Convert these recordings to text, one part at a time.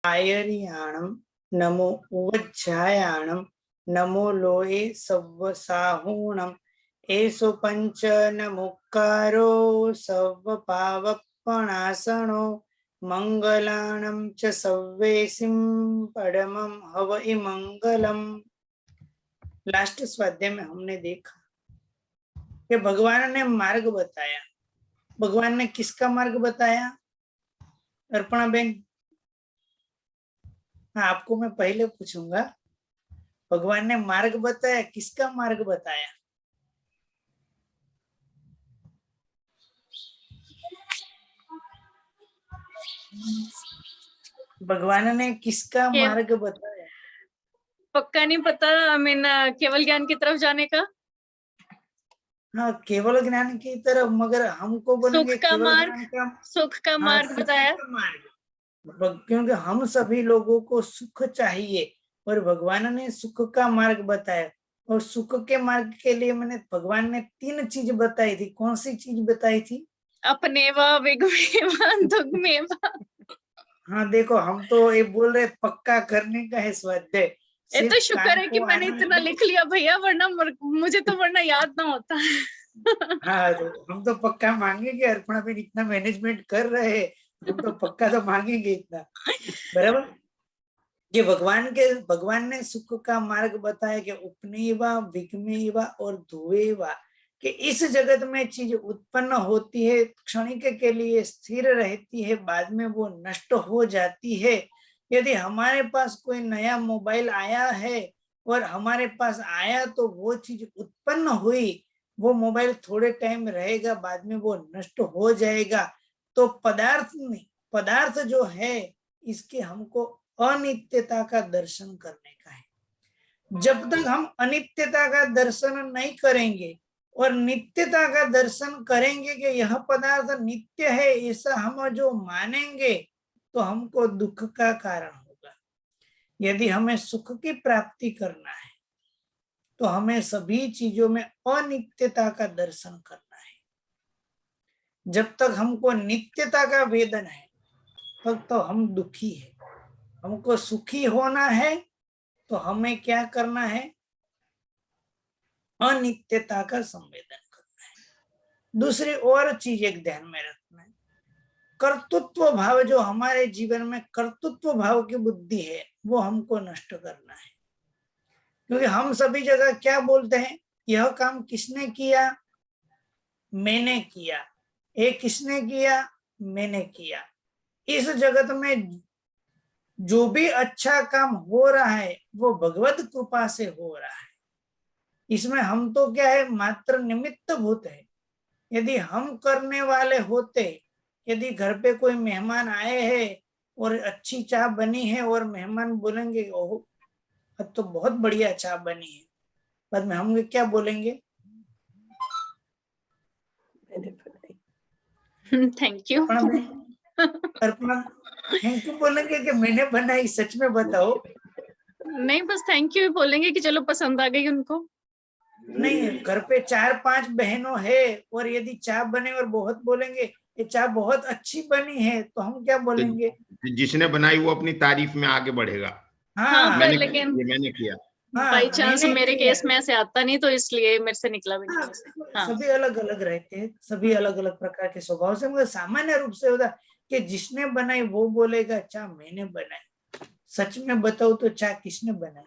आयर्याणम नमो उवज्जायाणम नमो लोए सव्वसाहूणम एसो पंच नमुक्कारो सव्वपावपणासनो मंगलाणम च सव्वेसिम परमं हवै मंगलम। लास्ट स्वाध्याय में हमने देखा कि भगवान ने मार्ग बताया। भगवान ने किसका मार्ग बताया? अर्पणा बेन, हाँ, आपको मैं पहले पूछूंगा, भगवान ने मार्ग बताया, किसका मार्ग बताया? भगवान ने किसका मार्ग बताया? पक्का नहीं पता। आई मीन केवल ज्ञान की तरफ जाने का। हाँ, केवल ज्ञान की तरफ, मगर हमको बोलेंगे सुख का केवल मार्ग, ज्ञान का, सुख का हाँ, मार्ग सुख बताया। का मार्ग। क्योंकि हम सभी लोगों को सुख चाहिए और भगवान ने सुख का मार्ग बताया। और सुख के मार्ग के लिए मैंने भगवान ने 3 चीज बताई थी। कौन सी चीज बताई थी? अपनेवा विगमेवा दुग्मेवा। हाँ देखो, हम तो ये बोल रहे पक्का करने का है स्वाध्याय। ये तो सिर्फ शुक्र कान है कि को मैंने आने इतना लिख लिया भैया, वरना मुझे तो वरना याद ना होता। हाँ, तो हम तो पक्का मांगेंगे। अर्पणा बेन इतना मैनेजमेंट कर रहे हैं, हम तो पक्का तो मांगेंगे इतना, बराबर। ये भगवान ने सुख का मार्ग बताया कि उपनेवा विगमेवा और धुएवा, कि इस जगत में चीज उत्पन्न होती है, क्षणिक के लिए स्थिर रहती है, बाद में वो नष्ट हो जाती है। यदि हमारे पास कोई नया मोबाइल आया है और हमारे पास आया तो वो चीज उत्पन्न हुई, वो मोबाइल थोड़े टाइम रहेगा, बाद में वो नष्ट हो जाएगा। तो पदार्थ जो है, इसके हमको अनित्यता का दर्शन करने का है। जब तक हम अनित्यता का दर्शन नहीं करेंगे और नित्यता का दर्शन करेंगे कि यह पदार्थ नित्य है, ऐसा हम जो मानेंगे, तो हमको दुख का कारण होगा। यदि हमें सुख की प्राप्ति करना है तो हमें सभी चीजों में अनित्यता का दर्शन करना है। जब तक हमको नित्यता का वेदन है तब तो हम दुखी है। हमको सुखी होना है तो हमें क्या करना है? अनित्यता का संवेदन करना है। दूसरी और चीज एक ध्यान में रखना है, कर्तृत्व भाव, जो हमारे जीवन में कर्तृत्व भाव की बुद्धि है, वो हमको नष्ट करना है। क्योंकि हम सभी जगह क्या बोलते हैं? यह काम किसने किया? मैंने किया। ये किसने किया? मैंने किया। इस जगत में जो भी अच्छा काम हो रहा है वो भगवत कृपा से हो रहा है। इसमें हम तो क्या है? मात्र निमित्त भूत है। यदि हम करने वाले होते, यदि घर पे कोई मेहमान आए हैं और अच्छी चाय बनी है और मेहमान बोलेंगे ओह अब तो बहुत बढ़िया चाय बनी है, बाद में हम क्या बोलेंगे? Thank you. Arpana thank you बोलेंगे कि मैंने बनाई? सच में बताओ। नहीं, बस थैंक यू बोलेंगे कि चलो पसंद आ गई उनको। नहीं, घर पे 4-5 बहनों है और यदि चाय बने और बहुत बोलेंगे ये चाय बहुत अच्छी बनी है, तो हम क्या बोलेंगे? तो जिसने बनाई वो अपनी तारीफ में आगे बढ़ेगा। हाँ, पर मैंने लेकिन मैंने किया। बाई चांस मैंने मेरे किया। केस में ऐसे आता नहीं, तो इसलिए मेरे से निकला भी नहीं वैसे। हाँ, सभी अलग अलग रहते हैं, सभी अलग अलग प्रकार के स्वभाव से, मगर सामान्य रूप से होता कि जिसने बनाई वो बोलेगा चाय मैंने बनाई। सच में बताओ तो चाय किसने बनाई?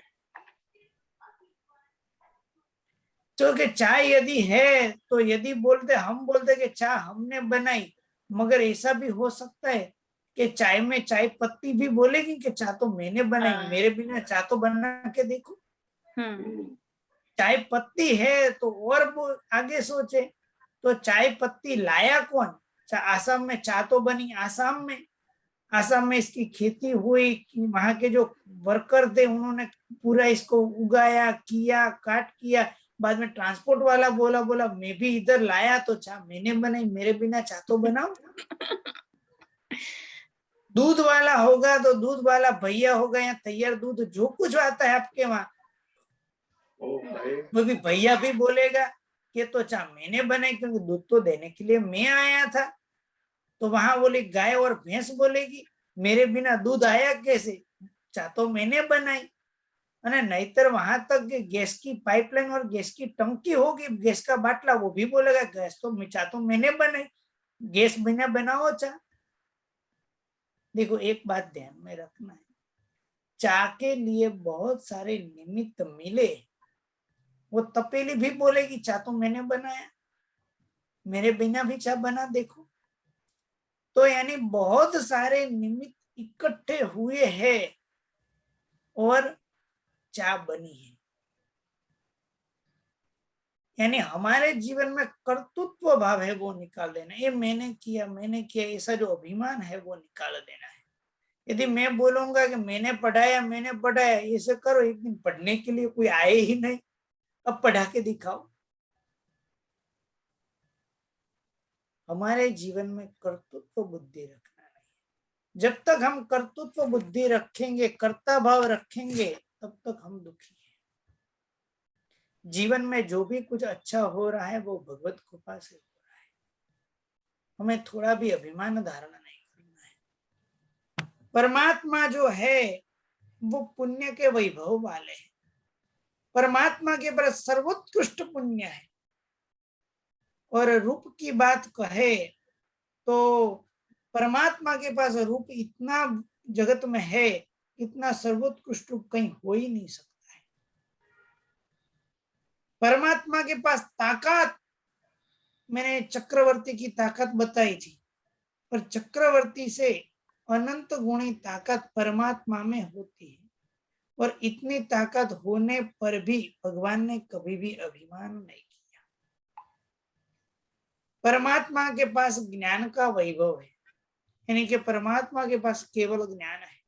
तो कि चाय यदि है तो यदि हम बोलते कि चाय हमने बनाई, मगर ऐसा भी हो सकता है कि चाय में चाय पत्ती भी बोलेगी कि चाय तो मैंने बनाई, मेरे बिना चाय तो बना के देखो। चाय पत्ती है तो और वो आगे सोचे, तो चाय पत्ती लाया कौन? आसाम में चाय तो बनी आसाम में इसकी खेती हुई, वहां के जो वर्कर थे उन्होंने पूरा इसको उगाया, किया, काट किया, बाद में ट्रांसपोर्ट वाला बोला मैं भी इधर लाया तो चाय मैंने बनाई, मेरे बिना चाय तो बनाओ। दूध वाला होगा तो दूध वाला भैया होगा या तैयार दूध जो कुछ आता है आपके वहां, वो भी भैया भी बोलेगा कि तो चाय मैंने बनाई क्योंकि दूध तो देने के लिए मैं आया था। तो वहां बोले गाय और भैंस बोलेगी मेरे बिना दूध आया कैसे? चा तो मैंने बनाई, અને નહીતર वहां तक कि गैस की पाइपलाइन और गैस की टंकी होगी, गैस का बाटला, वो भी बोलेगा गैस तो चा तो मैंने बनाई, गैस बिना बनाओ चा। देखो एक बात ध्यान में रखना है, चा के लिए बहुत सारे निमित्त मिले, वो तपेली भी बोलेगी चा तो मैंने बनाया, मेरे बिना भी चा बना देखो। तो यानी बहुत सारे निमित्त इकट्ठे हुए हैं और चा बनी है। यानी हमारे जीवन में कर्तृत्व भाव है वो निकाल देना, ये मैंने किया ऐसा जो अभिमान है वो निकाल देना है। यदि मैं बोलूंगा कि मैंने पढ़ाया ऐसे करो, एक दिन पढ़ने के लिए कोई आए ही नहीं, अब पढ़ा के दिखाओ। हमारे जीवन में कर्तृत्व बुद्धि रखना नहीं। जब तक हम कर्तृत्व बुद्धि रखेंगे, कर्ता भाव रखेंगे, तब तक हम दुखी हैं। जीवन में जो भी कुछ अच्छा हो रहा है वो भगवत कृपा से हो रहा है, हमें थोड़ा भी अभिमान धारण नहीं करना है। परमात्मा जो है वो पुण्य के वैभव वाले हैं, परमात्मा के पास सर्वोत्कृष्ट पुण्य है। और रूप की बात कहे तो परमात्मा के पास रूप इतना जगत में है, इतना सर्वोत्कृष्ट रूप कहीं हो ही नहीं सकता है। परमात्मा के पास ताकत, मैंने चक्रवर्ती की ताकत बताई थी, पर चक्रवर्ती से अनंत गुणी ताकत परमात्मा में होती है। और इतनी ताकत होने पर भी भगवान ने कभी भी अभिमान नहीं किया। परमात्मा के पास ज्ञान का वैभव है, यानी कि परमात्मा के पास केवल ज्ञान है।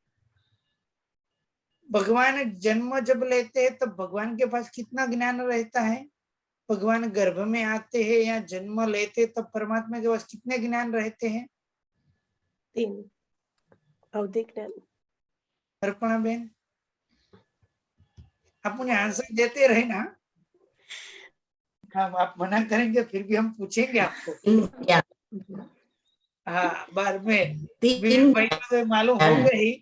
भगवान जन्म जब लेते हैं तब भगवान के पास कितना ज्ञान रहता है? भगवान गर्भ में आते हैं या जन्म लेते तब परमात्मा के पास कितने ज्ञान रहते हैं? 3 अवधि ज्ञान। अर्पणा बेन, आप मुझे आंसर देते रहे ना, हम आप मना करेंगे फिर भी हम पूछेंगे आपको। हाँ, बाद में 3 तो मालूम हो गई,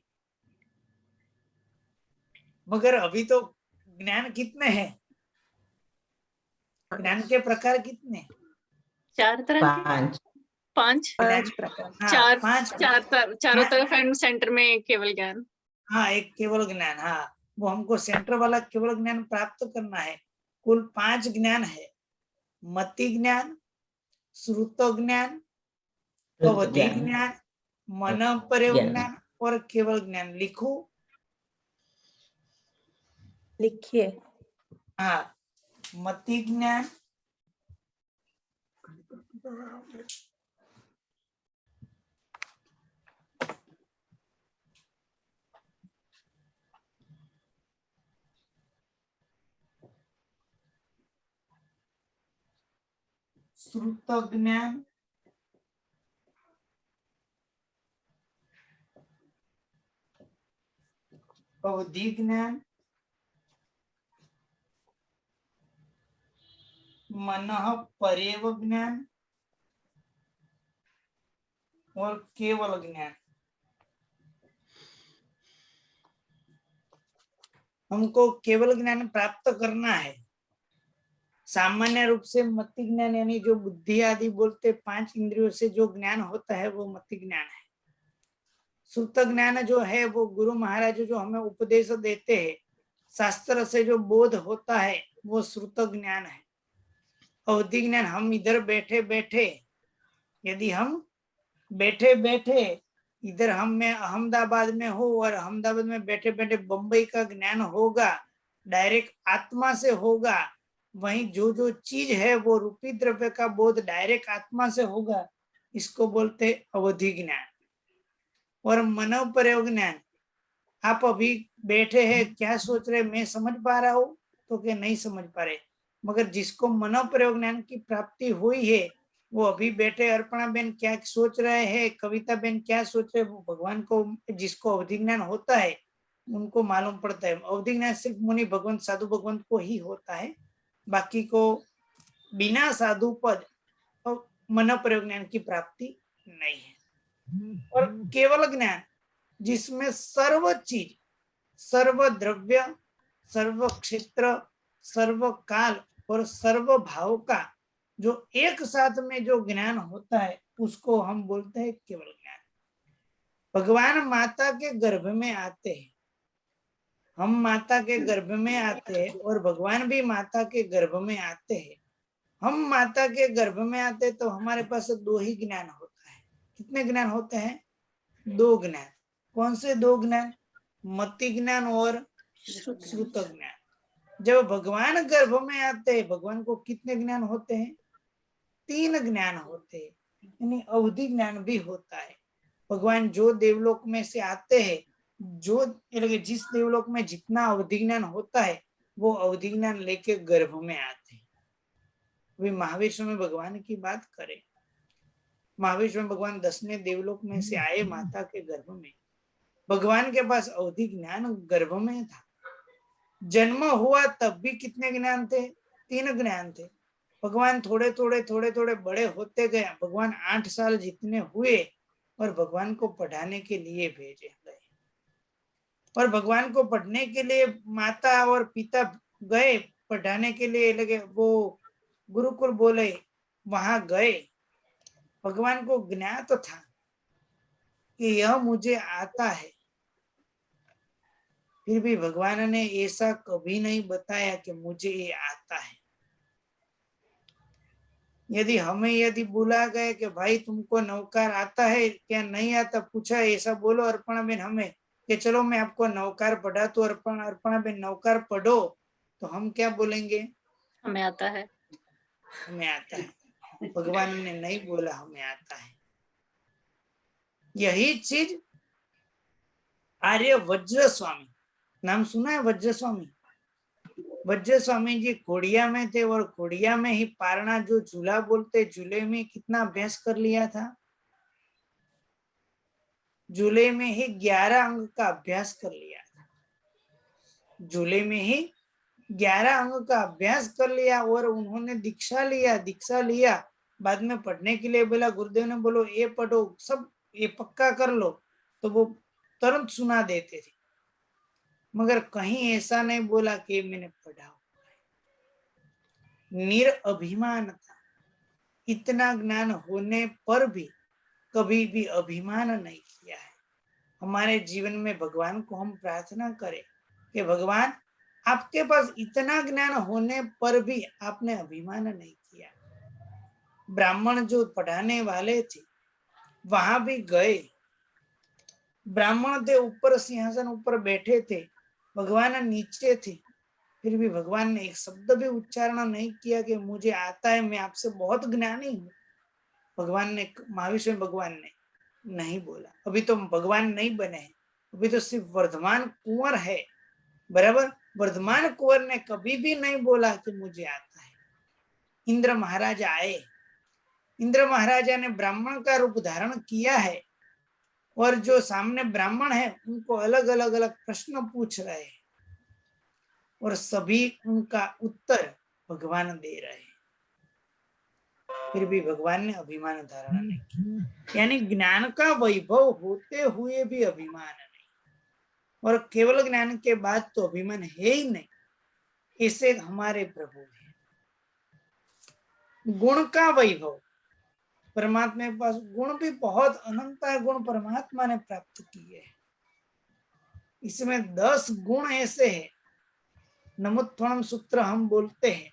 मगर अभी तो ज्ञान कितने हैं? ज्ञान के प्रकार कितने? 4 तरह के, 5 5 प्रकार। हाँ, 4 5 चारों तरफ एंड सेंटर में केवल ज्ञान। हाँ, एक केवल ज्ञान, हाँ, वो हमको सेंटर वाला केवल ज्ञान प्राप्त करना है। कुल 5 ज्ञान है, मति ज्ञान, श्रुत ज्ञान, अवधि ज्ञान, मन प्रयोग ज्ञान और केवल ज्ञान। लिखो, लिखिए। हाँ, मति ज्ञान, श्रुत ज्ञान, अवधि ज्ञान, मन पर्यव ज्ञान और केवल ज्ञान। हमको केवल ज्ञान प्राप्त करना है। सामान्य रूप से मति ज्ञान यानी जो बुद्धि आदि बोलते 5 इंद्रियों से जो ज्ञान होता है वो मति ज्ञान है। श्रुत ज्ञान जो है वो गुरु महाराज जो हमें उपदेश देते हैं, शास्त्र से जो बोध होता है वो श्रुत ज्ञान है। अवधि ज्ञान हम इधर बैठे बैठे, यदि हम बैठे बैठे इधर हम में अहमदाबाद में हो और अहमदाबाद में बैठे बैठे बंबई का ज्ञान होगा, डायरेक्ट आत्मा से होगा। वहीं जो जो चीज है वो रूपी द्रव्य का बोध डायरेक्ट आत्मा से होगा, इसको बोलते अवधि ज्ञान। और मनो प्रयोग ज्ञान, आप अभी बैठे हैं, क्या सोच रहे मैं समझ पा रहा हूँ तो क्या नहीं समझ पा रहे, मगर जिसको मनो प्रयोग ज्ञान की प्राप्ति हुई है वो अभी बैठे अर्पणा बेन क्या सोच रहे हैं, कविता बेन क्या सोच रहे, वो भगवान को, जिसको अवधि ज्ञान होता है उनको मालूम पड़ता है। अवधि ज्ञान सिर्फ मुनि भगवंत साधु भगवंत को ही होता है, बाकी को बिना साधु पद और मन प्रयोग ज्ञान की प्राप्ति नहीं है। और केवल ज्ञान, जिसमें सर्व चीज, सर्व द्रव्य, सर्व क्षेत्र, सर्व काल और सर्व भाव का जो एक साथ में जो ज्ञान होता है उसको हम बोलते हैं केवल ज्ञान। भगवान माता के गर्भ में आते हैं, हम माता के गर्भ में आते हैं और भगवान भी माता के गर्भ में आते हैं। हम माता के गर्भ में आते हैं तो हमारे पास दो ही ज्ञान होता है। कितने ज्ञान होते हैं? दो ज्ञान। कौन से दो ज्ञान? मति ज्ञान और श्रुत ज्ञान। जब भगवान गर्भ में आते हैं, भगवान को कितने ज्ञान होते हैं? तीन ज्ञान होते हैं, यानी अवधि ज्ञान भी होता है। भगवान जो देवलोक में से आते हैं, जो जिस देवलोक में जितना अवधि ज्ञान होता है वो अवधि ज्ञान लेके गर्भ में आते हैं। अभी महाविष्णु में भगवान की बात करें, महाविष्णु में भगवान 10वें देवलोक में से आए माता के गर्भ में। भगवान के पास अवधि ज्ञान गर्भ में था। जन्म हुआ तब भी कितने ज्ञान थे? तीन ज्ञान थे। भगवान थोड़े थोड़े बड़े होते गए। भगवान 8 साल जितने हुए और भगवान को पढ़ाने के लिए भेजे गए, और भगवान को पढ़ने के लिए माता और पिता गए पढ़ाने के लिए, लगे वो गुरुकुल बोले, वहां गए। भगवान को ज्ञात था कि यह मुझे आता है, फिर भी भगवान ने ऐसा कभी नहीं बताया कि मुझे ये आता है। यदि बोला गया कि भाई तुमको नौकार आता है क्या नहीं आता, पूछा ऐसा बोलो अर्पणा बेन हमें कि चलो मैं आपको नौकार पढ़ा तो अर्पणा बेन नौकार पढ़ो, तो हम क्या बोलेंगे? हमें आता है। हमें आता है। भगवान ने नहीं बोला हमें आता है। यही चीज आर्य वज्र स्वामी, नाम सुना है वज्र स्वामी? वज्र स्वामी जी कोड़िया में थे और कोड़िया में ही पारणा जो झूला बोलते, झूले में कितना अभ्यास कर लिया था? झूले में ही 11 अंग का अभ्यास कर लिया था। झूले में ही 11 अंग का अभ्यास कर लिया और उन्होंने दीक्षा लिया। बाद में पढ़ने के लिए बोला, गुरुदेव ने बोलो ये पढ़ो, सब ये पक्का कर लो, तो वो तुरंत सुना देते थे। मगर कहीं ऐसा नहीं बोला कि मैंने पढ़ा। निरअभिमान था। इतना ज्ञान होने पर भी कभी भी अभिमान नहीं किया है। हमारे जीवन में भगवान को हम प्रार्थना करें कि भगवान आपके पास इतना ज्ञान होने पर भी आपने अभिमान नहीं किया। ब्राह्मण जो पढ़ाने वाले थे वहां भी गए, ब्राह्मण थे ऊपर सिंहासन ऊपर बैठे थे, भगवान नीचे थे, फिर भी भगवान ने एक शब्द भी उच्चारण नहीं किया कि मुझे आता है, मैं आपसे बहुत ज्ञानी हूँ। भगवान ने, महाविष्णु भगवान ने नहीं बोला। अभी तो भगवान नहीं बने हैं, अभी तो सिर्फ वर्धमान कुंवर है, बराबर। वर्धमान कुंवर ने कभी भी नहीं बोला कि मुझे आता है। इंद्र महाराजा आए, इंद्र महाराजा ने ब्राह्मण का रूप धारण किया है और जो सामने ब्राह्मण है उनको अलग अलग प्रश्न पूछ रहे हैं और सभी उनका उत्तर भगवान दे रहे हैं, फिर भी भगवान ने अभिमान धारण नहीं किया। यानी ज्ञान का वैभव होते हुए भी अभिमान नहीं, और केवल ज्ञान के बाद तो अभिमान है ही नहीं। ऐसे हमारे प्रभु हैं। गुण का वैभव, परमात्मा के पास गुण भी बहुत अनंत है, गुण परमात्मा ने प्राप्त किए हैं। इसमें 10 गुण ऐसे हैं। नमोत्थुणम सूत्र हम बोलते हैं,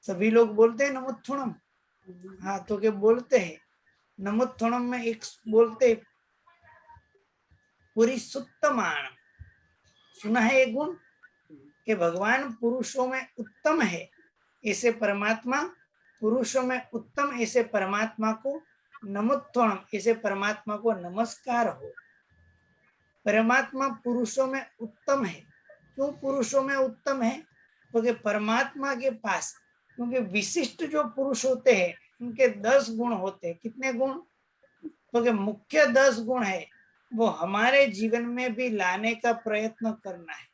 सभी लोग बोलते हैं नमोत्थुणम, हाथों के बोलते हैं। नमोत्थुणम में एक बोलते पुरुषोत्तमान, सुना है एक गुण कि भगवान पुरुषों में उत्तम है, ऐसे परमात्मा पुरुषों में उत्तम, ऐसे परमात्मा को नमोत्थुणम, ऐसे परमात्मा को नमस्कार हो। परमात्मा पुरुषों में उत्तम है। क्यों पुरुषों में उत्तम है? क्योंकि परमात्मा के पास, क्योंकि विशिष्ट जो पुरुष होते हैं उनके 10 गुण होते हैं। कितने गुण? क्योंकि मुख्य 10 गुण है वो हमारे जीवन में भी लाने का प्रयत्न करना है।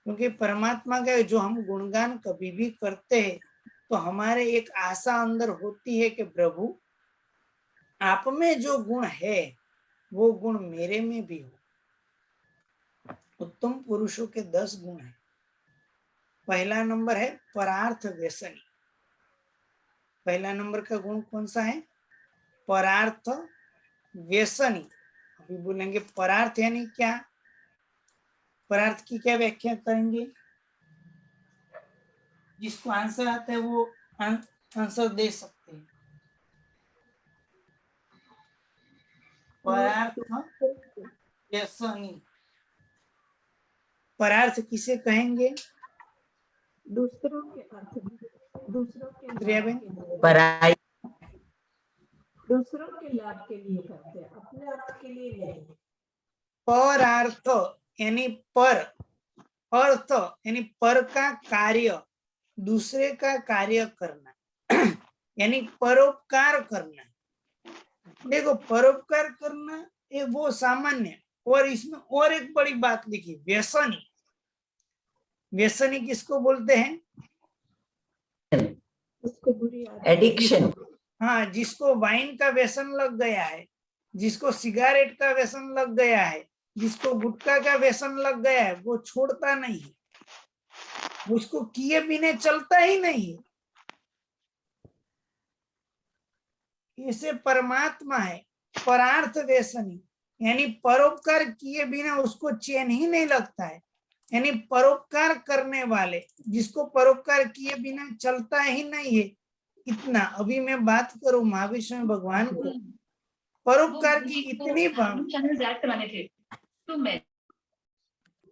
क्योंकि परमात्मा का जो हम गुणगान कभी भी करते हैं तो हमारे एक आशा अंदर होती है कि प्रभु आप में जो गुण है वो गुण मेरे में भी हो। उत्तम पुरुषों के 10 गुण हैं। पहला नंबर है परार्थ व्यसनी। पहला नंबर का गुण कौन सा है? परार्थ व्यसनी। अभी बोलेंगे परार्थ यानी क्या, परार्थ की क्या व्याख्या करेंगे? जिसको आंसर आता है वो आंसर दे सकते हैं। परार्थ व्यसनी, परार्थ किसे कहेंगे? दूसरों के अर्थ, दूसरों के प्रिया लाभ बहन? के लिए, पराई दूसरों के लाभ के लिए करते हैं, अपने अर्थ के लिए नहीं। परार्थ यानी पर, अर्थ यानी पर का कार्य, दूसरे का कार्य करना यानी परोपकार करना। देखो परोपकार करना ये वो सामान्य, और इसमें और एक बड़ी बात लिखी, व्यसनी। व्यसनी किसको बोलते हैं? उसको बुरी आदत, एडिक्शन, हाँ, जिसको वाइन का व्यसन लग गया है, जिसको सिगारेट का व्यसन लग गया है, जिसको गुटखा का व्यसन लग गया है, वो छोड़ता नहीं है, उसको किए बिना चलता ही नहीं है। इसे परमात्मा है परार्थ व्यसनी, यानी परोपकार किए बिना उसको चैन ही नहीं लगता है। यानी परोपकार करने वाले, जिसको परोपकार किए बिना चलता ही नहीं है। इतना अभी मैं बात करूं महाविष्णु भगवान को, परोपकार की इतनी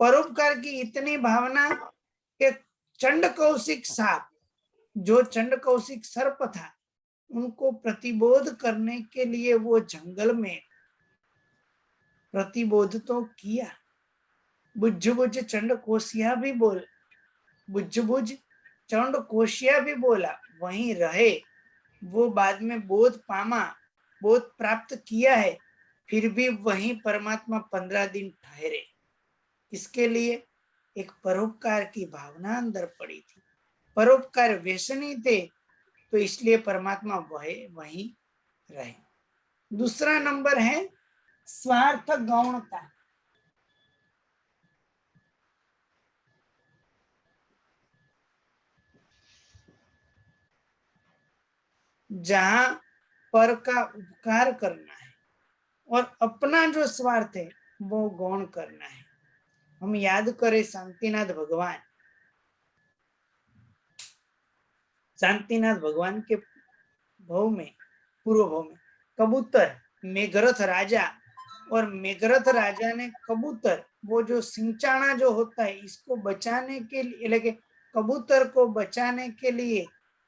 परोपकार की इतनी भावना कि चंड कौशिक साप, जो चंड कौशिक सर्प था, उनको प्रतिबोध करने के लिए वो जंगल में प्रतिबोध तो किया। बुझ बुझ चंड कोशिया भी बोल, बुझ बुझ चंड कोशिया भी बोला, वहीं रहे। वो बाद में बोध पामा, बोध प्राप्त किया है, फिर भी वहीं परमात्मा 15 दिन ठहरे। इसके लिए एक परोपकार की भावना अंदर पड़ी थी। परोपकार व्यसनी थे, तो इसलिए परमात्मा वहीं रहे। दूसरा नंबर है स्वार्थ गौणता। जहां पर का उपकार करना है और अपना जो स्वार्थ है वो गौण करना है। हम याद करें शांतिनाथ भगवान, शांतिनाथ भगवान के भव में, पूर्व भव में कबूतर, मेघरथ राजा, और मेघरथ राजा ने कबूतर, वो जो सिंचाना जो होता है, इसको बचाने के लिए, लेकिन कबूतर को बचाने के लिए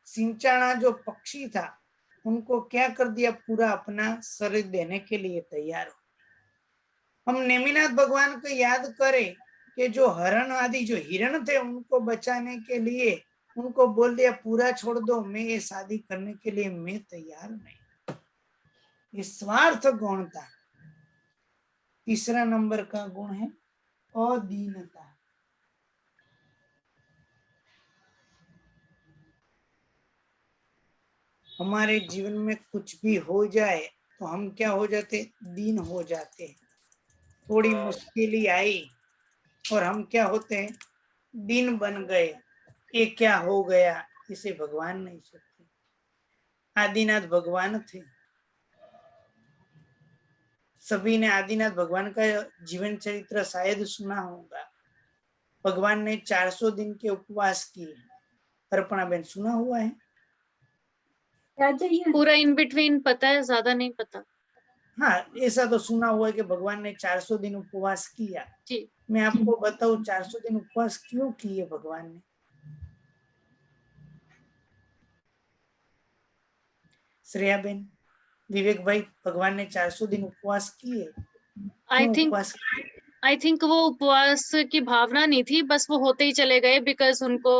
सिंचाना जो पक्षी था, उनको क्या कर दिया, पूरा अपना शरीर देने के लिए तैयार हो। हम नेमिनाथ भगवान को याद करें कि जो हरण आदि जो हिरण थे, उनको बचाने के लिए उनको बोल दिया पूरा छोड़ दो, मैं ये शादी करने के लिए मैं तैयार नहीं। ये स्वार्थ गौणता। तीसरा नंबर का गुण है अदीनता। हमारे जीवन में कुछ भी हो जाए तो हम क्या हो जाते, दीन हो जाते। थोड़ी मुश्किल आई और हम क्या होते हैं, दीन बन गए। ये क्या हो गया, इसे भगवान नहीं सोचते। आदिनाथ भगवान थे, सभी ने आदिनाथ भगवान का जीवन चरित्र शायद सुना होगा। भगवान ने 400 दिन के उपवास किए। अर्पणा बहन सुना हुआ है? पूरा इन बिटवीन पता है, ज्यादा नहीं पता। हाँ, ऐसा तो सुना हुआ है कि भगवान ने 400 दिन उपवास किया। जी। मैं आपको बताऊं 400 दिन उपवास क्यों किए भगवान ने। श्रेया बेन, विवेक भाई, भगवान ने 400 दिन उपवास किए, आई थिंक वो उपवास की भावना नहीं थी, बस वो होते ही चले गए, बिकॉज उनको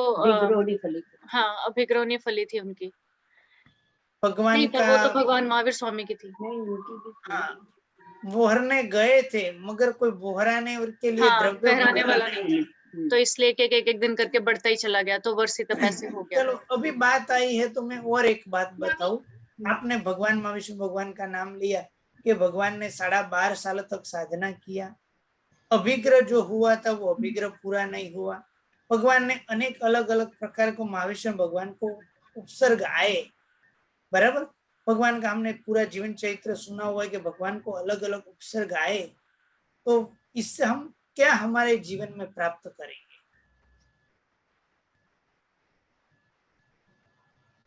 हाँ, अभिग्रहणी फली थी उनकी। भगवान नहीं, का वो तो भगवान महावीर स्वामी की थी। हाँ, बोहरने गए थे, मगर कोई बोहराने के लिए हाँ, द्रव्य बहराने बोहरा वाला नहीं था, तो इसलिए एक दिन करके बढ़ता ही चला गया, तो वर्षी तक ऐसे हो गया। चलो अभी बात आई है तो मैं और एक बात बताऊं। आपने भगवान महाविष्णु भगवान का नाम लिया, कि भगवान ने 12.5 साल तक साधना किया, अभिग्रह जो हुआ था वो अभिग्रह पूरा नहीं हुआ। भगवान ने अनेक अलग अलग प्रकार को महाविष्णु भगवान को उपसर्ग आए, बराबर। भगवान का हमने पूरा जीवन चरित्र सुना हुआ है कि भगवान को अलग अलग उपसर्ग आए, तो इससे हम क्या हमारे जीवन में प्राप्त करेंगे?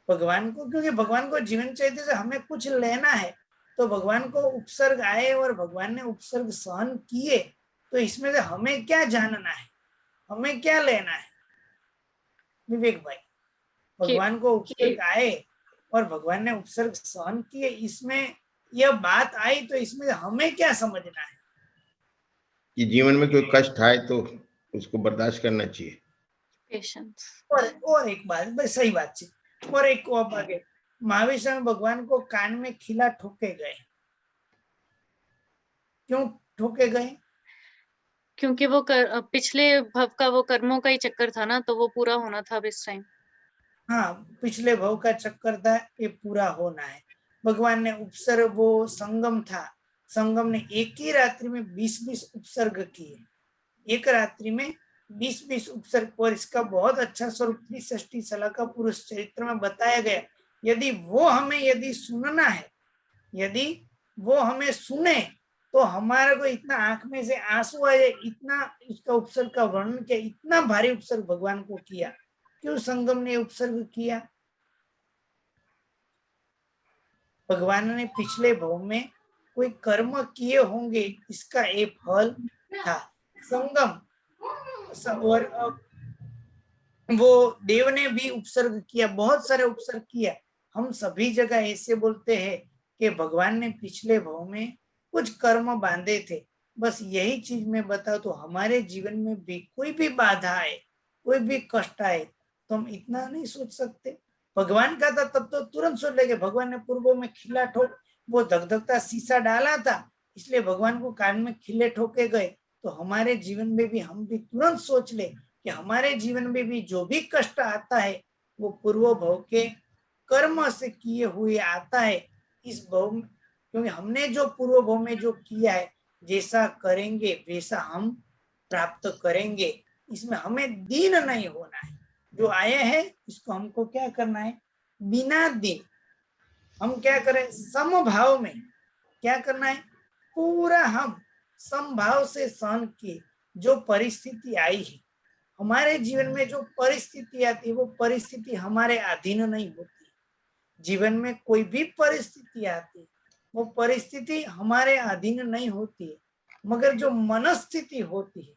भगवान को, क्योंकि भगवान को जीवन चरित्र से हमें कुछ लेना है, तो भगवान को उपसर्ग आए और भगवान ने उपसर्ग सहन किए, तो इसमें से हमें क्या जानना है, हमें क्या लेना है? विवेक भाई, भगवान को उपसर्ग आए और भगवान ने उपसर्ग सहन किए, इसमें यह बात आई, तो इसमें हमें क्या समझना है? कि जीवन में कोई कष्ट आए तो उसको बर्दाश्त करना चाहिए, पेशेंस। और एक बात, भाई सही बात है, और एक को अब आगे, महाविष्णु भगवान को कान में खिला ठोके गए, क्यों ठोके गए? क्योंकि वो पिछले भव का वो कर्मों का ही चक्कर था ना, तो वो पूरा होना था अब इस टाइम। हाँ, पिछले भव का चक्कर था, ये पूरा होना है। भगवान ने उपसर्ग, वो संगम था, संगम ने एक ही रात्रि में 20-20 उपसर्ग किए, एक रात्रि में 20-20 उपसर्ग, और इसका बहुत अच्छा स्वरूप 63 साल का पुरुष चरित्र में बताया गया। यदि वो हमें यदि सुनना है, यदि वो हमें सुने, तो हमारे को इतना आंख में से आंसू आए, इतना इसका उपसर्ग का वर्णन किया, इतना भारी उपसर्ग भगवान को किया। क्यों संगम ने उपसर्ग किया? भगवान ने पिछले भव में कोई कर्म किए होंगे, इसका एक फल था संगम। और वो देव ने भी उपसर्ग किया, बहुत सारे उपसर्ग किया। हम सभी जगह ऐसे बोलते हैं कि भगवान ने पिछले भव में कुछ कर्म बांधे थे। बस यही चीज मैं बताऊं तो हमारे जीवन में भी कोई भी बाधा आए, कोई भी कष्ट आए, तो हम इतना नहीं सोच सकते। भगवान का था तब तो तुरंत सोच लेंगे, भगवान ने पूर्वों में खिला ठोक, वो धकधकता शीशा डाला था, इसलिए भगवान को कान में खिले ठोके गए। तो हमारे जीवन में भी हम भी तुरंत सोच ले कि हमारे जीवन में भी जो भी कष्ट आता है वो पूर्व भव के कर्म से किए हुए आता है इस भव में, क्योंकि हमने जो पूर्व भव में जो किया है, जैसा करेंगे वैसा हम प्राप्त करेंगे। इसमें हमें दीन नहीं होना है, जो आए हैं इसको हमको क्या करना है, बिना दीन हम क्या करें, समभाव में क्या करना है, पूरा हम समभाव से सहन किए। जो परिस्थिति आई है हमारे जीवन में, जो परिस्थिति आती है वो परिस्थिति हमारे अधीन नहीं होती। जीवन में कोई भी परिस्थिति आती है वो परिस्थिति हमारे अधीन नहीं होती है, मगर जो मनस्थिति होती है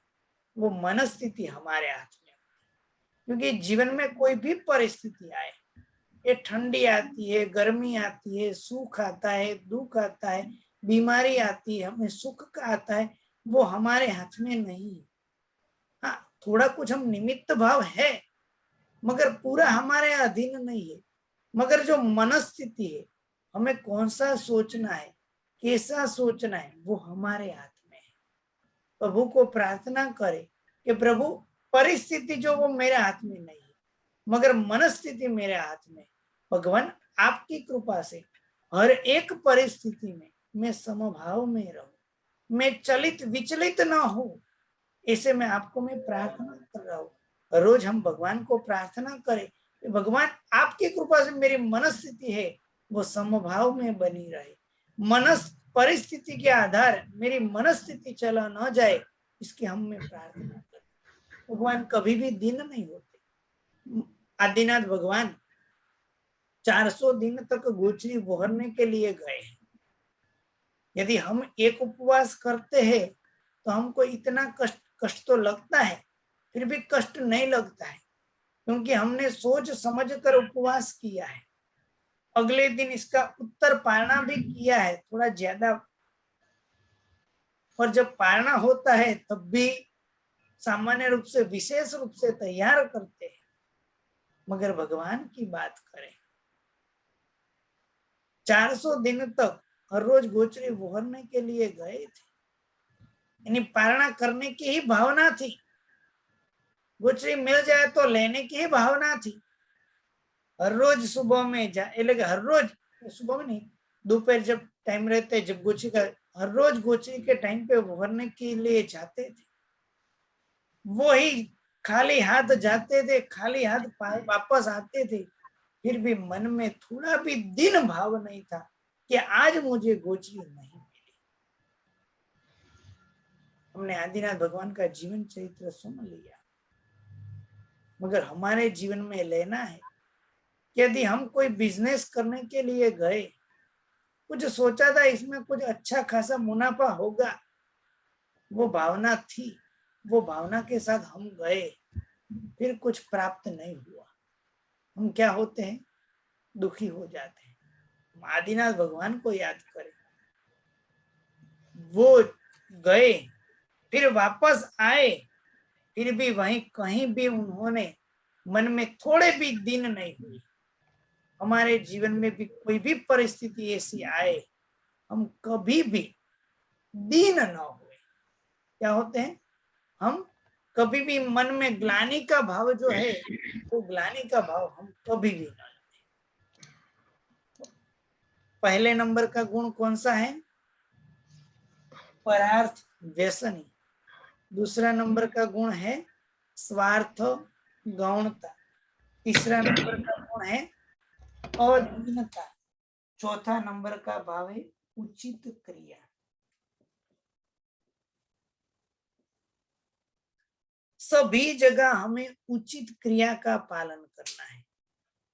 वो मनस्थिति हमारे हाथ में होती है। क्योंकि जीवन में कोई भी परिस्थिति आए, ये ठंडी आती है, गर्मी आती है, सुख आता है, दुख आता है, बीमारी आती है, हमें सुख का आता है, वो हमारे हाथ में नहीं है। हाँ, थोड़ा कुछ हम निमित्त भाव है, मगर पूरा हमारे अधीन नहीं है। मगर जो मनस्थिति है, हमें कौन सा सोचना है, कैसा सोचना है, वो हमारे हाथ में है। प्रभु को प्रार्थना करें कि प्रभु परिस्थिति जो वो मेरे हाथ में नहीं है, मगर मनस्थिति मेरे हाथ में। भगवान आपकी कृपा से हर एक परिस्थिति में मैं समभाव में रहूं, मैं चलित विचलित ना हो, ऐसे मैं आपको मैं प्रार्थना कर रहा हूँ। रोज हम भगवान को प्रार्थना करें कि भगवान आपकी कृपा से मेरी मनस्थिति है वो समभाव में बनी रहे, मनस परिस्थिति के आधार मेरी मनस्थिति चला न जाए, इसकी हम में प्रार्थना करें। भगवान कभी भी दीन नहीं होते। आदिनाथ भगवान 400 दिन तक गोचरी बोहरने के लिए गए। यदि हम एक उपवास करते हैं तो हमको इतना कष्ट तो लगता है, फिर भी कष्ट नहीं लगता है, क्योंकि हमने सोच समझकर उपवास किया है। अगले दिन इसका उत्तर पारणा भी किया है थोड़ा ज्यादा, और जब पारणा होता है तब भी सामान्य रूप से विशेष रूप से तैयार करते हैं। मगर भगवान की बात करें, 400 दिन तक हर रोज गोचरी बोहरने के लिए गए थे, यानी पारणा करने की ही भावना थी, गोचरी मिल जाए तो लेने की ही भावना थी। हर रोज सुबह में जा, हर रोज सुबह में नहीं, दोपहर जब टाइम रहते जब गोची का हर रोज गोची के टाइम पे भरने के लिए जाते थे, वही खाली हाथ जाते थे, खाली हाथ वापस आते थे, फिर भी मन में थोड़ा भी दिन भाव नहीं था कि आज मुझे गोची नहीं मिली। हमने आदिनाथ भगवान का जीवन चरित्र सुन लिया, मगर हमारे जीवन में लेना है, यदि हम कोई बिजनेस करने के लिए गए, कुछ सोचा था इसमें कुछ अच्छा खासा मुनाफा होगा, वो भावना थी, वो भावना के साथ हम गए, फिर कुछ प्राप्त नहीं हुआ, हम क्या होते हैं, दुखी हो जाते हैं। आदिनाथ भगवान को याद करें, वो गए फिर वापस आए, फिर भी वहीं कहीं भी उन्होंने मन में थोड़े भी दिन नहीं हुई। हमारे जीवन में भी कोई भी परिस्थिति ऐसी आए, हम कभी भी दीन न हुए, क्या होते हैं, हम कभी भी मन में ग्लानि का भाव जो है, वो ग्लानि का भाव हम कभी भी न लें। पहले नंबर का गुण कौन सा है, परार्थ व्यसनी। दूसरा नंबर का गुण है स्वार्थ गौणता। तीसरा नंबर का गुण है अधीनता। चौथा नंबर का भाव है उचित क्रिया। सभी जगह हमें उचित क्रिया का पालन करना है।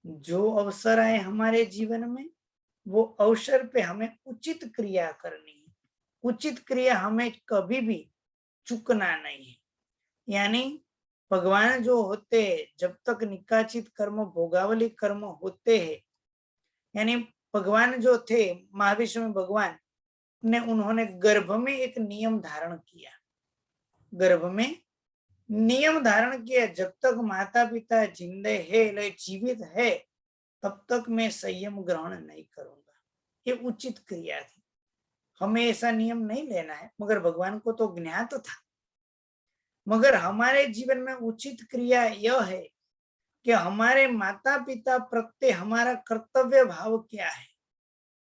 जो अवसर आए हमारे जीवन में, वो अवसर पे हमें उचित क्रिया करनी है। उचित क्रिया हमें कभी भी चूकना नहीं है। यानी भगवान जो होते हैं, जब तक निकाचित कर्म भोगावली कर्म होते हैं, यानी भगवान जो थे महाविष्णु में भगवान ने, उन्होंने गर्भ में एक नियम धारण किया। गर्भ में नियम धारण किया, जब तक माता पिता जिंदे है, जीवित है, तब तक मैं संयम ग्रहण नहीं करूंगा। ये उचित क्रिया थी। हमें ऐसा नियम नहीं लेना है, मगर भगवान को तो ज्ञात था। मगर हमारे जीवन में उचित क्रिया यह है कि हमारे माता पिता प्रत्ये हमारा कर्तव्य भाव क्या है,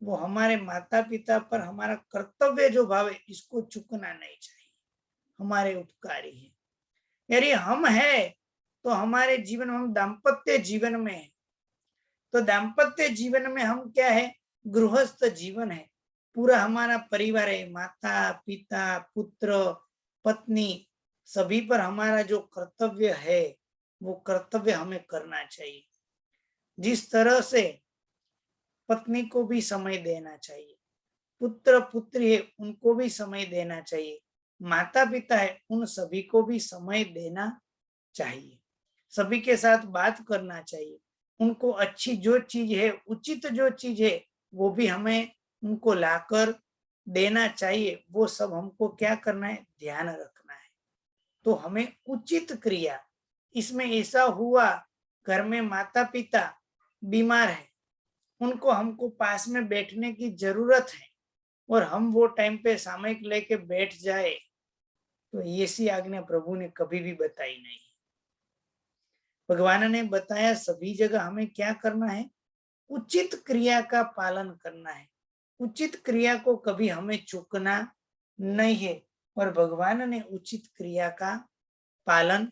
वो हमारे माता पिता पर हमारा कर्तव्य जो भाव है, इसको चूकना नहीं चाहिए। हमारे उपकारी है। यदि हम है तो हमारे जीवन में, हम दाम्पत्य जीवन में है, तो दाम्पत्य जीवन में हम क्या है, गृहस्थ जीवन है। पूरा हमारा परिवार है, माता पिता पुत्र पत्नी, सभी पर हमारा जो कर्तव्य है, वो कर्तव्य हमें करना चाहिए। जिस तरह से पत्नी को भी समय देना चाहिए, पुत्र पुत्री है उनको भी समय देना चाहिए, माता पिता है उन सभी को भी समय देना चाहिए, सभी के साथ बात करना चाहिए। उनको अच्छी जो चीज है, उचित जो चीज है, वो भी हमें उनको लाकर देना चाहिए। वो सब हमको क्या करना है, ध्यान रखना है। तो हमें उचित क्रिया, इसमें ऐसा हुआ घर में माता पिता बीमार है, उनको हमको पास में बैठने की जरूरत है, और हम वो टाइम पे सामयिक लेके बैठ जाए, तो ऐसी आज्ञा प्रभु ने कभी भी बताई नहीं। भगवान ने बताया सभी जगह हमें क्या करना है, उचित क्रिया का पालन करना है। उचित क्रिया को कभी हमें चूकना नहीं है, और भगवान ने उचित क्रिया का पालन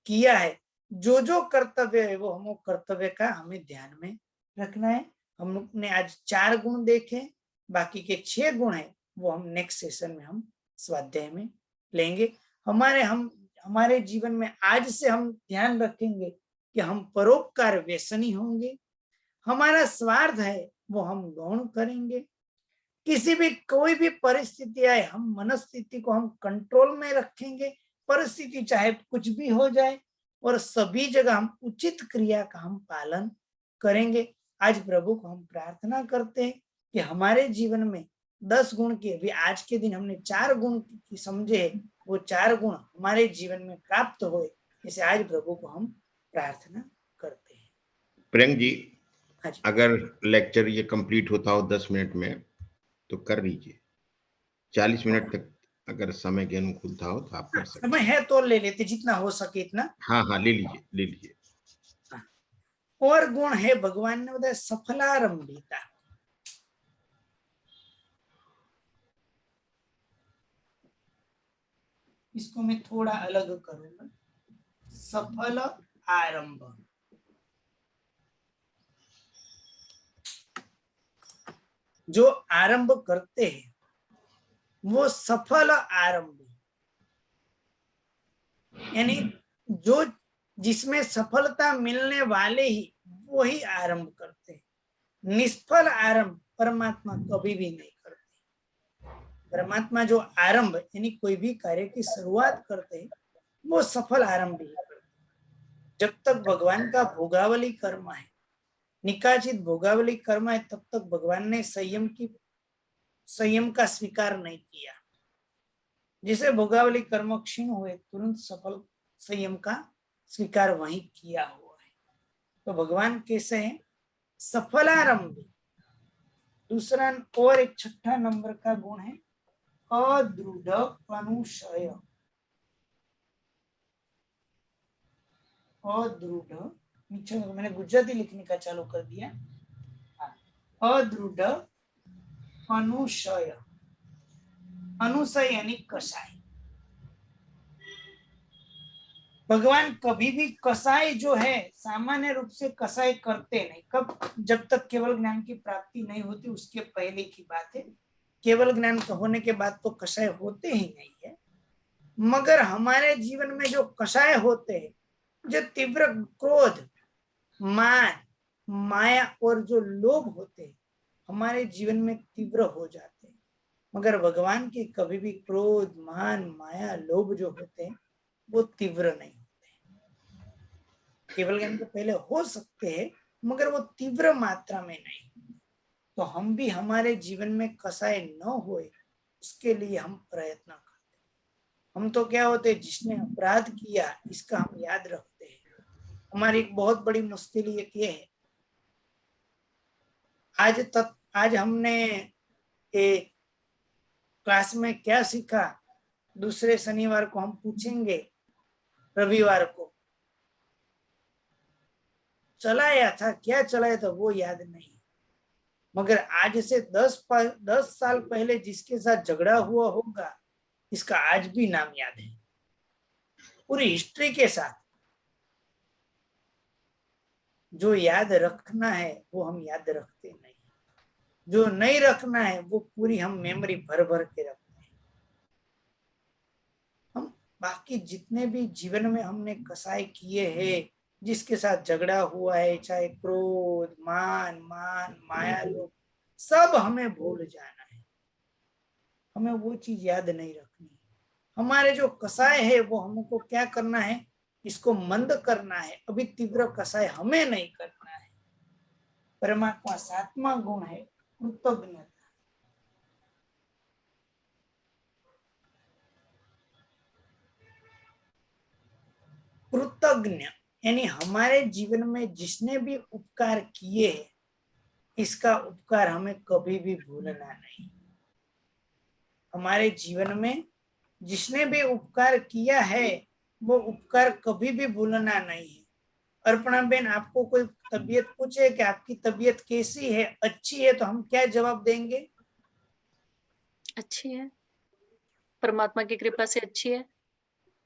किया है। जो जो कर्तव्य है, वो हम कर्तव्य का हमें ध्यान में रखना है। हमने आज 4 गुण देखे, बाकी के 6 गुण है वो हम नेक्स्ट सेशन में हम स्वाध्याय में लेंगे। हमारे जीवन में आज से हम ध्यान रखेंगे कि हम परोपकार व्यसनी होंगे। हमारा स्वार्थ है वो हम गौण करेंगे। किसी भी कोई भी परिस्थिति आए, हम मनस्थिति को हम कंट्रोल में रखेंगे। परिस्थिति चाहे कुछ भी हो जाए, और सभी जगह हम उचित क्रिया का हम पालन करेंगे। आज प्रभु को हम प्रार्थना करते हैं कि हमारे जीवन में 10 गुण के, अभी आज के दिन हमने 4 गुण की समझे, वो 4 गुण हमारे जीवन में प्राप्त हुए, इसे आज प्रभु को हम प्रार्थना करते हैं। प्रियंक जी, अगर लेक्चर ये कंप्लीट होता हो 10 मिनट में तो कर लीजिए। 40 मिनट तक अगर समय के अनुकूल था हो तो आप कर सकते हैं। समय है तो ले लेते, जितना हो सके इतना। हाँ, ले लीजिए। और गुण है, भगवान ने बताया सफलारंभिता। इसको मैं थोड़ा अलग करूंगा। सफल आरंभ। जो आरंभ करते हैं वो सफल आरंभ, यानी जो जिसमें सफलता मिलने वाले ही वो ही आरंभ करते हैं। निष्फल आरंभ परमात्मा कभी भी नहीं करते। परमात्मा जो आरंभ यानी कोई भी कार्य की शुरुआत करते हैं वो सफल आरंभ ही करते हैं। जब तक भगवान का भोगावली कर्म है, निकाचित भोगावली कर्म है, तब तक भगवान ने संयम का स्वीकार नहीं किया। जिसे भोगावली कर्म क्षीण हुए तुरंत सफल संयम का स्वीकार वही किया हुआ है। तो भगवान कैसे हैं? सफलारंभ। दूसरा और एक छठा नंबर का गुण है अदृढ़ अनुशय। अदृढ़, नीचे मैंने गुजराती लिखने का चालू कर दिया। अदृढ़ अनुशय। अनुशय यानी कसाय। भगवान कभी भी कसाय जो है सामान्य रूप से कसाय करते नहीं। कब? जब तक केवल ज्ञान की प्राप्ति नहीं होती उसके पहले की बात है। केवल ज्ञान होने के बाद तो कसाय होते ही नहीं है। मगर हमारे जीवन में जो कसाय होते हैं, जो तीव्र क्रोध, मान, माया और जो लोभ होते हैं, हमारे जीवन में तीव्र हो जाते हैं। मगर भगवान के कभी भी क्रोध, मान, माया, लोभ जो होते हैं वो तीव्र नहीं होते। केवल ज्ञान के पहले हो सकते हैं मगर वो तीव्र मात्रा में नहीं। तो हम भी हमारे जीवन में कसाय न होए उसके लिए हम प्रयत्न करते हैं। हम तो क्या होते हैं, जिसने अपराध किया इसका हम याद रखते हैं। हमारी एक बहुत बड़ी मुश्किल ये है, आज हमने क्लास में क्या सीखा, दूसरे शनिवार को हम पूछेंगे, रविवार को चलाया था क्या चलाया था वो याद नहीं। मगर आज से 10 साल पहले जिसके साथ झगड़ा हुआ होगा इसका आज भी नाम याद है, पूरी हिस्ट्री के साथ। जो याद रखना है वो हम याद रखते नहीं, जो नहीं रखना है वो पूरी हम मेमोरी भर भर के रखते हैं। हम बाकी जितने भी जीवन में हमने कसाई किए हैं, जिसके साथ झगड़ा हुआ है, चाहे क्रोध, मान, माया, लोभ, सब हमें भूल जाना है। हमें वो चीज याद नहीं रखनी। हमारे जो कसाय है वो हमको क्या करना है, इसको मंद करना है। अभी तीव्र कसाय हमें नहीं करना है। परमात्मा सातवां गुण है कृतज्ञता। कृतज्ञ यानी हमारे जीवन में जिसने भी उपकार किए इसका उपकार हमें कभी भी भूलना नहीं। हमारे जीवन में जिसने भी उपकार किया है वो उपकार कभी भी भूलना नहीं है। अर्पणा बेन, आपको कोई तबीयत पूछे कि आपकी तबीयत कैसी है, अच्छी है, तो हम क्या जवाब देंगे? अच्छी है, परमात्मा की कृपा से अच्छी है।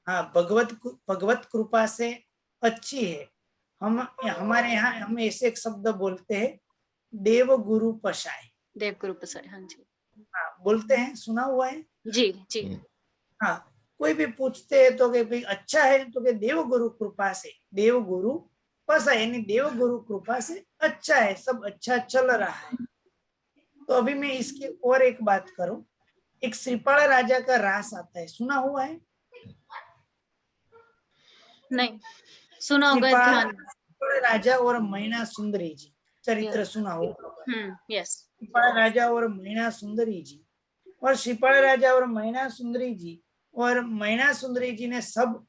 हाँ, भगवत कृपा से अच्छी है। हमारे यहाँ हम ऐसे एक शब्द बोलते हैं, देव गुरु पशाय। देव गुरु पसाय, हाँ जी। हाँ, बोलते हैं, सुना हुआ है जी जी। हाँ, कोई भी पूछते हैं तो कि भाई अच्छा है, तो कि देव गुरु कृपा से, देव गुरु पशाय यानी देव गुरु कृपा से अच्छा है, सब अच्छा चल रहा है। तो अभी मैं इसकी और एक बात करूं, एक श्रीपाल राजा का रास आता है, सुना हुआ है? नहीं सुना होगा, श्रीपाल ध्यान। राजा और मैना सुंदरी जी, चरित्र यस। सुना होगा। यस। श्रीपाल राजा और मैना सुंदरी जी, और श्रीपाल राजा और मैना सुंदरी जी, और मैना सुंदरी जी ने सब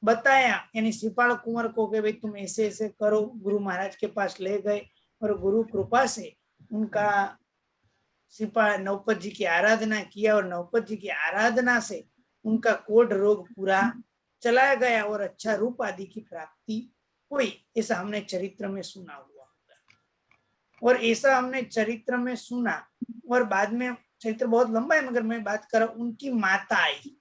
बताया, यानी श्रीपाल कुंवर को कि भाई तुम ऐसे ऐसे करो। गुरु महाराज के पास ले गए और गुरु कृपा से उनका श्रीपाल नौपत जी की आराधना किया, और नौपत जी की आराधना से उनका कोढ़ रोग पूरा चला गया और अच्छा रूप आदि की प्राप्ति हुई। ऐसा हमने चरित्र में सुना हुआ होगा। और ऐसा हमने चरित्र में सुना, और बाद में चरित्र बहुत लंबा है मगर मैं बात कर रहा हूं, उनकी माता आई,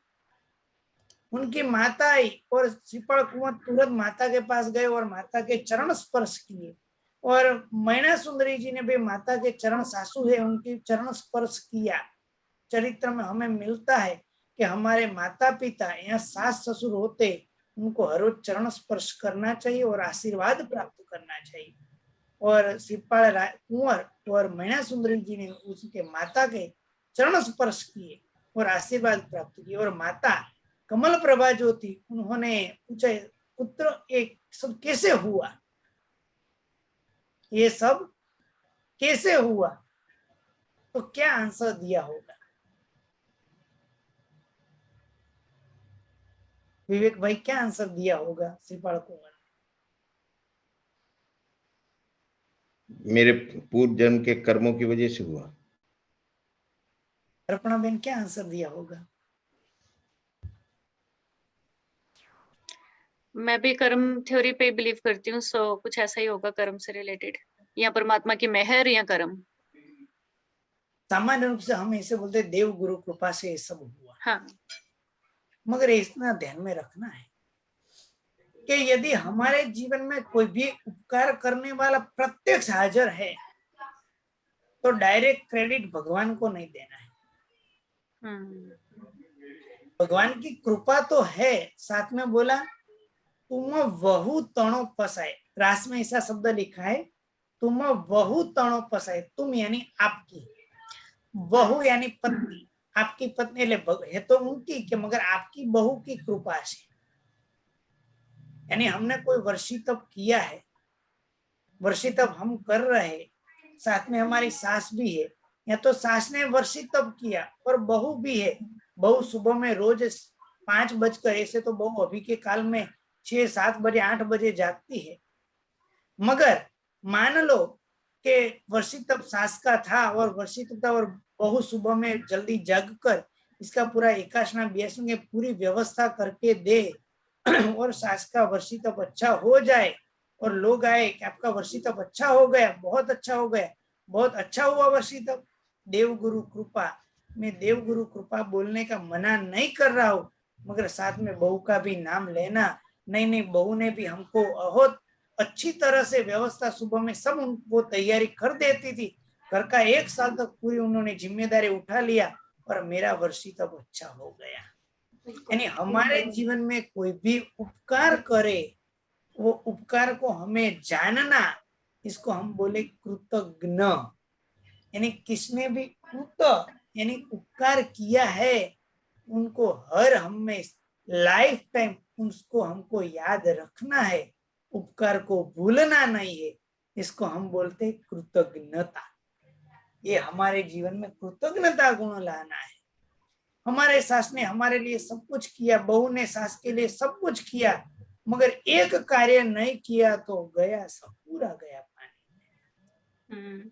उनकी माता आई और श्रीपाल कुंवर तुरंत माता के पास गए और माता के चरण स्पर्श किए। और मैना सुंदरी जी ने भी माता के चरण, सासू है उनकी, चरण स्पर्श किया। चरित्र में हमें मिलता है कि हमारे माता पिता या सास ससुर होते, उनको हर रोज चरण स्पर्श करना चाहिए और आशीर्वाद प्राप्त करना चाहिए। और श्रीपाल कुंवर और मैना सुंदरी जी ने उसके माता के चरण स्पर्श किए और आशीर्वाद प्राप्त किए। और माता कमल प्रभा जो थी, उन्होंने पूछा पुत्र एक सब कैसे हुआ, ये सब कैसे हुआ, तो क्या आंसर दिया होगा? विवेक भाई क्या आंसर दिया होगा श्रीपाल कुंवर? मेरे पूर्व जन्म के कर्मों की वजह से हुआ। अर्पणा बेन क्या आंसर दिया होगा? मैं भी कर्म थ्योरी पे बिलीव करती हूँ, सो कुछ ऐसा ही होगा कर्म से रिलेटेड, या परमात्मा की मेहर या कर्म। सामान्य रूप से हम ऐसे बोलते हैं देव गुरु कृपा से ये सब हुआ। हाँ, मगर इतना ध्यान में रखना है कि यदि हमारे जीवन में कोई भी उपकार करने वाला प्रत्यक्ष हाजिर है, तो डायरेक्ट क्रेडिट भगवान को नहीं देना है। भगवान की कृपा तो है, साथ में बोला तुम वहु तणो पसाए, रास में ऐसा शब्द लिखा है, तुम वहु तणो पसाए, तुम यानी आपकी, बहू यानी पत्नी, आपकी पत्नी है तो उनकी के, मगर आपकी बहू की कृपा से, यानी हमने कोई वर्षी तप किया है, वर्षी तप हम कर रहे हैं, साथ में हमारी सास भी है, या तो सास ने वर्षी तप किया और बहू भी है। बहू सुबह में रोज 5 बजकर, ऐसे तो बहू अभी के काल में 6, 7 बजे 8 बजे जागती है, मगर मान लो कि वर्षी तप सास का था और वर्षी तप था और बहू सुबह में जल्दी जग कर इसका पूरा एकाशना ब्यासों पूरी व्यवस्था करके दे और सास का वर्षी तप अच्छा हो जाए और लोग आए कि आपका वर्षी तप अच्छा हो गया, बहुत अच्छा हो गया, बहुत अच्छा हुआ वर्षी तप, देव गुरु कृपा। मैं देव गुरु कृपा बोलने का मना नहीं कर रहा हूँ, मगर साथ में बहू का भी नाम लेना नहीं, बहू ने भी हमको बहुत अच्छी तरह से व्यवस्था, सुबह में सब उनको तैयारी कर देती थी, घर का 1 साल तक पूरी उन्होंने जिम्मेदारी उठा लिया और मेरा वर्षी तब अच्छा हो गया। यानी हमारे जीवन में कोई भी उपकार करे, वो उपकार को हमें जानना, इसको हम बोले कृतज्ञ। यानी किसने भी कृत यानी उपकार किया है, उनको हर हमेशा लाइफ टाइम उसको हमको याद रखना है, उपकार को भूलना नहीं है, इसको हम बोलते हैं कृतज्ञता। ये हमारे जीवन में कृतज्ञता गुण लाना है। हमारे सास ने हमारे लिए सब कुछ किया, बहू ने सास के लिए सब कुछ किया, मगर एक कार्य नहीं किया तो गया सब, पूरा गया पानी।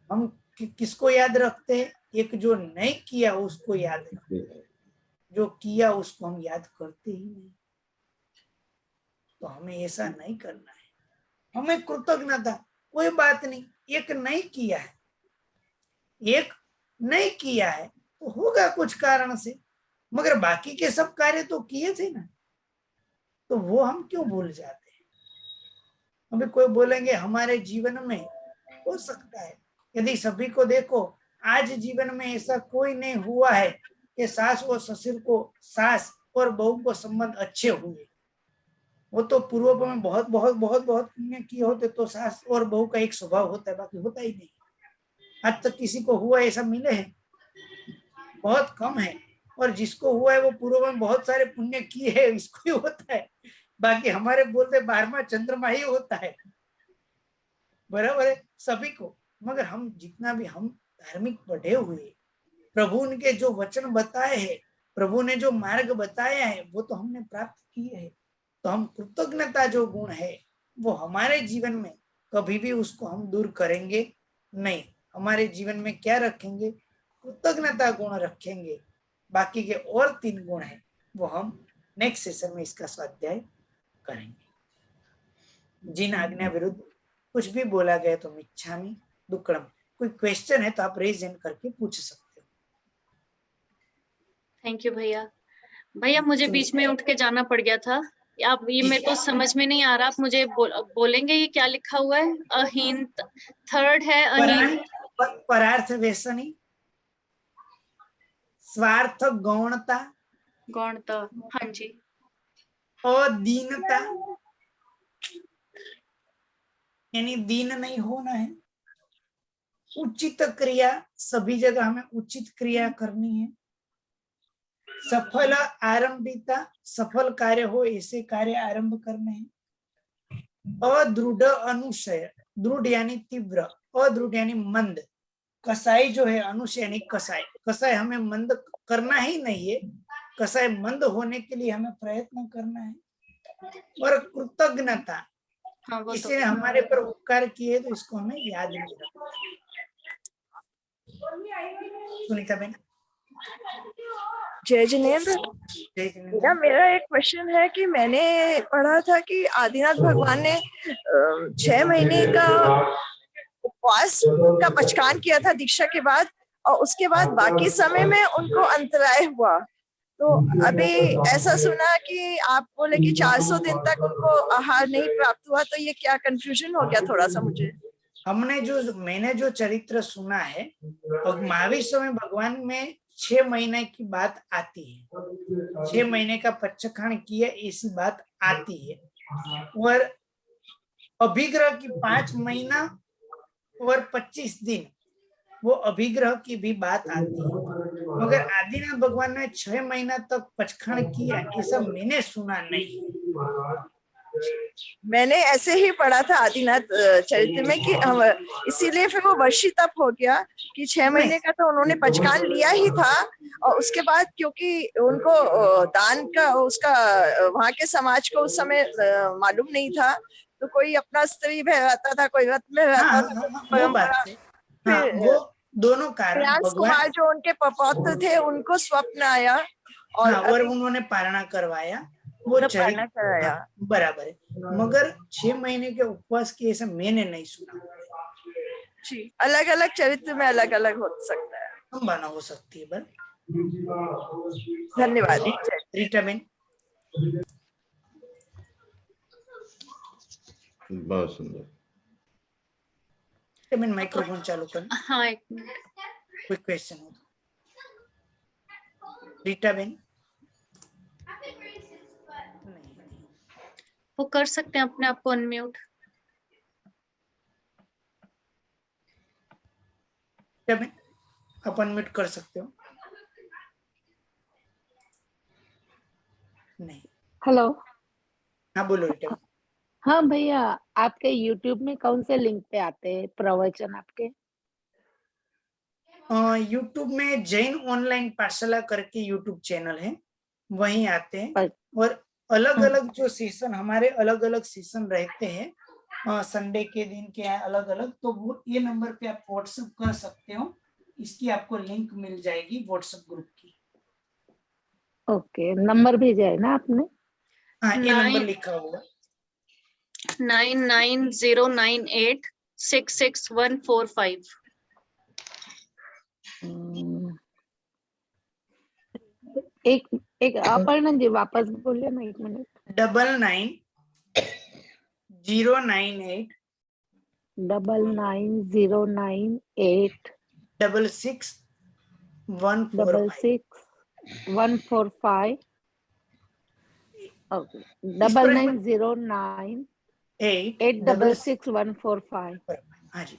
हम किसको याद रखते हैं? एक जो नहीं किया उसको याद रखते हैं, जो किया उसको हम याद करते ही नहीं। तो हमें ऐसा नहीं करना है, हमें कृतज्ञता, कोई बात नहीं, एक नहीं किया है, एक नहीं किया है तो होगा कुछ कारण से, मगर बाकी के सब कार्य तो किए थे ना, तो वो हम क्यों भूल जाते हैं? अभी कोई बोलेंगे हमारे जीवन में हो सकता है, यदि सभी को देखो, आज जीवन में ऐसा कोई नहीं हुआ है कि सास और ससुर को, सास और बहू को संबंध अच्छे हुए। वो तो पूर्व में बहुत बहुत बहुत बहुत पुण्य किए होते तो सास और बहू का एक स्वभाव होता है, बाकी होता ही नहीं। आज तक किसी को हुआ ऐसा मिले हैं? बहुत कम है। और जिसको हुआ है वो पूर्व में बहुत सारे पुण्य किए हैं, इसको ही होता है। बाकी हमारे बोलते 12वां चंद्रमा ही होता है, बराबर है सभी को। मगर हम जितना भी हम धार्मिक पढ़े हुए, प्रभु ने जो वचन बताए हैं, प्रभु ने जो मार्ग बताया है, वो तो हमने प्राप्त किए हैं। तो हम कृतज्ञता जो गुण है वो हमारे जीवन में कभी भी उसको हम दूर करेंगे नहीं। हमारे जीवन में क्या रखेंगे? कृतज्ञता गुण रखेंगे। बाकी के और 3 गुण है वो हम नेक्स्ट सेशन में इसका स्वाध्याय करेंगे। जिन आज्ञा विरुद्ध कुछ भी बोला गया तो मिच्छामि दुक्कडम। कोई क्वेश्चन है तो आप रेज हैंड करके पूछ सकते हो। थैंक यू भैया। भैया मुझे बीच में उठ के जाना पड़ गया था। आप ये मेरे को समझ में नहीं आ रहा, आप मुझे बोलेंगे ये क्या लिखा हुआ है? अहीन थर्ड है अहीन। परार्थ व्यसनी, स्वार्थ गौणता, गौणता, हाँ जी। अदीनता यानी दीन नहीं होना है। उचित क्रिया, सभी जगह हमें उचित क्रिया करनी है। सफल आरंभिता, सफल कार्य हो ऐसे कार्य आरंभ करने हैं। अदृढ़ अनुशय, दृढ़ यानी तीव्र, अदृढ़ यानी मंद, कसाई जो है अनुशय यानी कसाई, कसाई हमें मंद करना ही नहीं है, कसाई मंद होने के लिए हमें प्रयत्न करना है। और कृतज्ञता, हाँ, वो किसी ने हमारे पर उपकार किए तो इसको हमें याद नहीं रखना। सुनीता बहन। जय जिनेंद्र। मेरा एक क्वेश्चन है कि मैंने पढ़ा था कि आदिनाथ भगवान ने 6 महीने का उपवास का पचकान किया था दीक्षा के बाद, और उसके बाद बाकी समय में उनको अंतराय हुआ। तो अभी ऐसा सुना कि आप बोले कि 400 दिन तक उनको आहार नहीं प्राप्त हुआ, तो ये क्या कंफ्यूजन हो गया थोड़ा सा मुझे। मैंने जो चरित्र सुना है, महावीर में भगवान में 6 महीने की बात आती है, 6 महीने का पचखान किया ऐसी बात आती है। और अभिग्रह की 5 महीना और 25 दिन वो अभिग्रह की भी बात आती है, मगर आदिनाथ भगवान ने 6 महीना तक पचखान किया ऐसा मैंने सुना नहीं। मैंने ऐसे ही पढ़ा था आदिनाथ चरित्र में कि इसीलिए फिर वो वर्षी तप हो गया कि 6 महीने का तो उन्होंने पचकान लिया ही था, और उसके बाद क्योंकि उनको दान का उसका वहां के समाज को उस समय मालूम नहीं था, तो कोई अपना स्त्री बहराता था, कोई व्रत में रहता था, वो बात है। हाँ, वो दोनों कारण कुमार जो उनके पौत्र थे उनको स्वप्न आया और उन्होंने पारणा करवाया, वो चरित्र कराया। बराबर है, मगर 6 महीने के उपवास की ऐसा मैंने नहीं सुना। जी, अलग अलग चरित्र में अलग अलग हो सकता है, संभावना हो सकती है। बर धन्यवाद। रीटा बेन। बहुत सुंदर। मैंने माइक्रोफोन चालू कर। हाँ, एक मिनट। कोई क्वेश्चन हो रीटा बेन? वो कर सकते हैं अपने आप को अनम्यूट। आप अनम्यूट कर सकते हो। नहीं। हेलो। हाँ बोलो रीटा। हाँ भैया, आपके YouTube में कौन से लिंक पे आते हैं प्रवचन आपके? YouTube में जैन ऑनलाइन पाठशाला करके YouTube चैनल है, वहीं आते हैं। और अलग अलग जो सेशन, हमारे अलग अलग सेशन रहते हैं संडे के दिन के हैं अलग अलग, तो वो ये नंबर पे आप व्हाट्सएप कर सकते हो, इसकी आपको लिंक मिल जाएगी व्हाट्सएप ग्रुप की। ओके, नंबर भेजा है ना आपने? हाँ, ये नंबर लिखा हुआ 9909866145। एक अपर्णा जी वापस बोलिए ना, 1 मिनट। 990998 990998 66145। ओके, 9909 8666145। हाँ जी।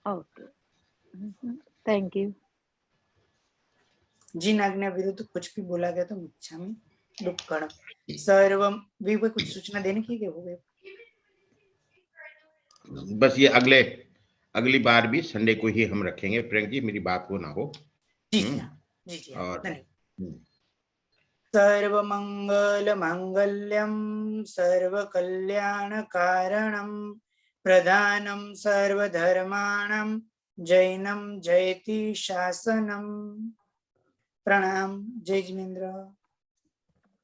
Okay, thank you. जिन आज्ञा विरुद्ध कुछ भी बोला गया तो मिच्छामि दुक्कड़म सर्वम। भी कुछ सूचना देने की हो गए? बस ये अगली बार भी संडे को ही हम रखेंगे प्रियंक जी, मेरी बात को ना हो। जी जी जी। और सर्व मंगल मांगल्यम सर्व कल्याण कारणम प्रधानम सर्वधर्माणाम जैनम जयति शासनम। प्रणाम। जय जिनेंद्र।